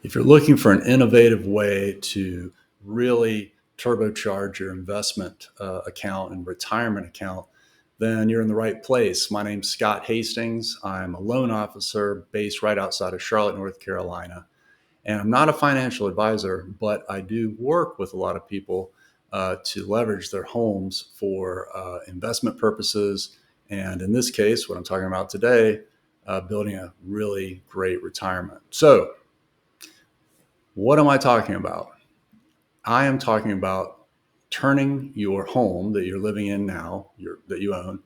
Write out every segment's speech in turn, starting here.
If you're looking for an innovative way to really turbocharge your investment account and retirement account, then you're in the right place. My name's Scott Hastings. I'm a loan officer based right outside of Charlotte, North Carolina. And I'm not a financial advisor, but I do work with a lot of people to leverage their homes for investment purposes. And in this case, what I'm talking about today, building a really great retirement. So, what am I talking about? I am talking about turning your home that you're living in now, that you own,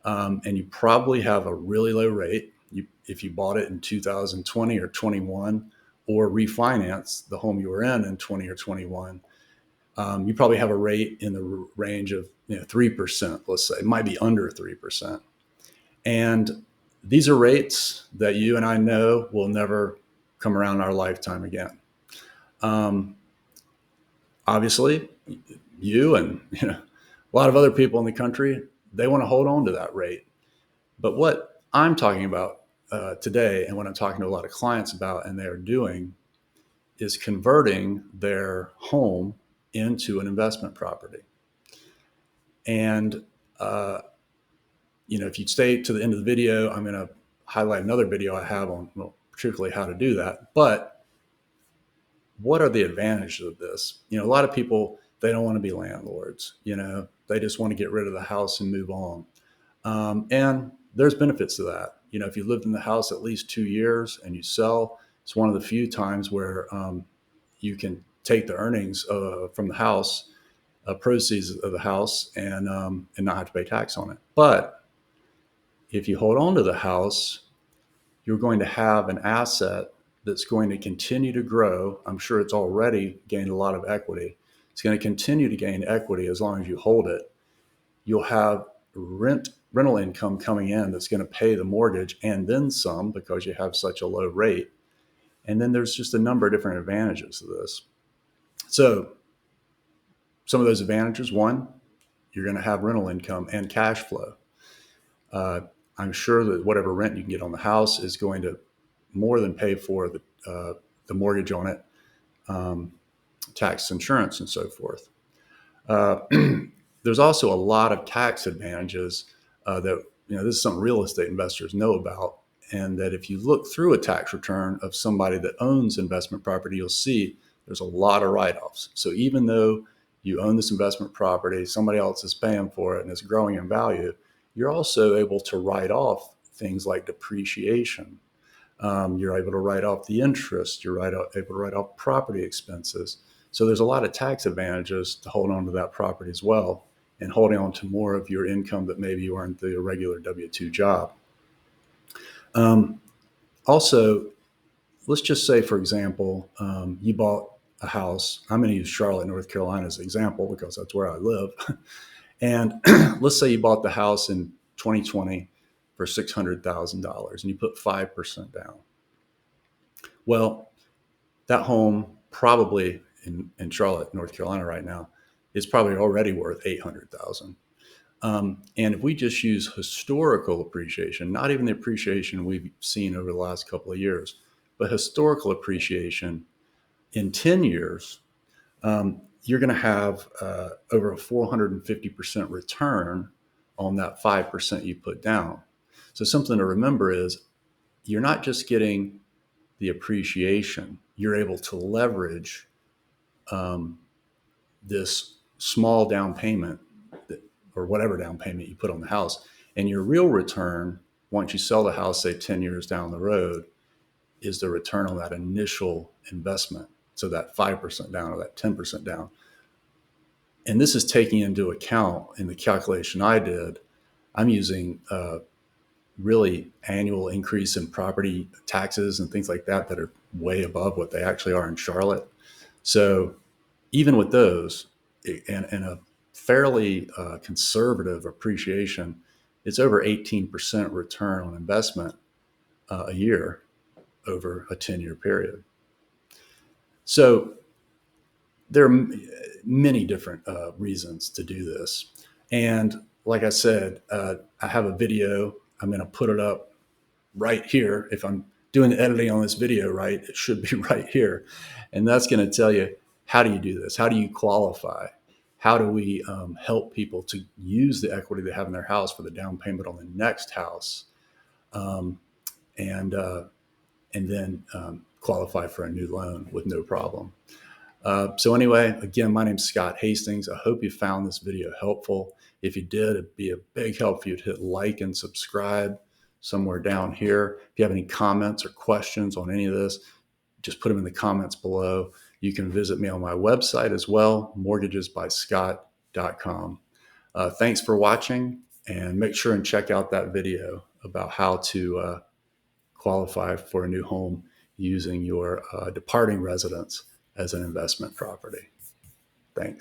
and you probably have a really low rate. If you bought it in 2020 or 21, or refinance the home you were in 20 or 21, you probably have a rate in the range of 3%. Let's say it might be under 3%, and these are rates that you and I know will never come around in our lifetime again. Um, Obviously, you and a lot of other people in the country, they want to hold on to that rate. But what I'm talking about today, and what I'm talking to a lot of clients about, and they're doing, is converting their home into an investment property. And if you stay to the end of the video, I'm going to highlight another video I have on, well, particularly how to do that. But what are the advantages of this? A lot of people, they don't want to be landlords. They just want to get rid of the house and move on. And there's benefits to that. If you lived in the house at least 2 years and you sell, it's one of the few times where you can take the earnings from the house, proceeds of the house, and not have to pay tax on it. But if you hold on to the house, you're going to have an asset that's going to continue to grow. I'm sure it's already gained a lot of equity. It's going to continue to gain equity as long as you hold it. You'll have rental income coming in that's going to pay the mortgage and then some, because you have such a low rate. And then there's just a number of different advantages to this. So some of those advantages: one, you're going to have rental income and cash flow. I'm sure that whatever rent you can get on the house is going to more than pay for the mortgage on it, tax, insurance, and so forth. There's also a lot of tax advantages that, this is something real estate investors know about. And that if you look through a tax return of somebody that owns investment property, you'll see there's a lot of write-offs. So even though you own this investment property, somebody else is paying for it and it's growing in value, you're also able to write off things like depreciation. You're able to write off the interest. You're able to write off property expenses. So there's a lot of tax advantages to hold on to that property as well, and holding on to more of your income that maybe you earned through a regular W-2 job. Also, let's just say, for example, you bought a house. I'm going to use Charlotte, North Carolina as an example because that's where I live. And let's say you bought the house in 2020 for $600,000 and you put 5% down. Well, that home probably in Charlotte, North Carolina right now is probably already worth $800,000. And if we just use historical appreciation, not even the appreciation we've seen over the last couple of years, but historical appreciation in 10 years, you're going to have over a 450% return on that 5% you put down. So something to remember is you're not just getting the appreciation, you're able to leverage this small down payment or whatever down payment you put on the house. And your real return, once you sell the house, say 10 years down the road, is the return on that initial investment. So that 5% down or that 10% down. And this is taking into account, in the calculation I did, I'm using really annual increase in property taxes and things like that are way above what they actually are in Charlotte. So even with those, and a fairly conservative appreciation, it's over 18% return on investment a year over a 10-year period. So there are many different reasons to do this. And like I said, I have a video. I'm going to put it up right here if I'm doing the editing on this video, right? It should be right here. And that's going to tell you, how do you do this? How do you qualify? How do we help people to use the equity they have in their house for the down payment on the next house, um, and uh, and then qualify for a new loan with no problem? So anyway, again, my name's Scott Hastings. I hope you found this video helpful. If you did, it'd be a big help for you to hit like and subscribe somewhere down here. If you have any comments or questions on any of this, just put them in the comments below. You can visit me on my website as well, mortgagesbyscott.com. Thanks for watching, and make sure and check out that video about how to qualify for a new home using your departing residence as an investment property. Thanks.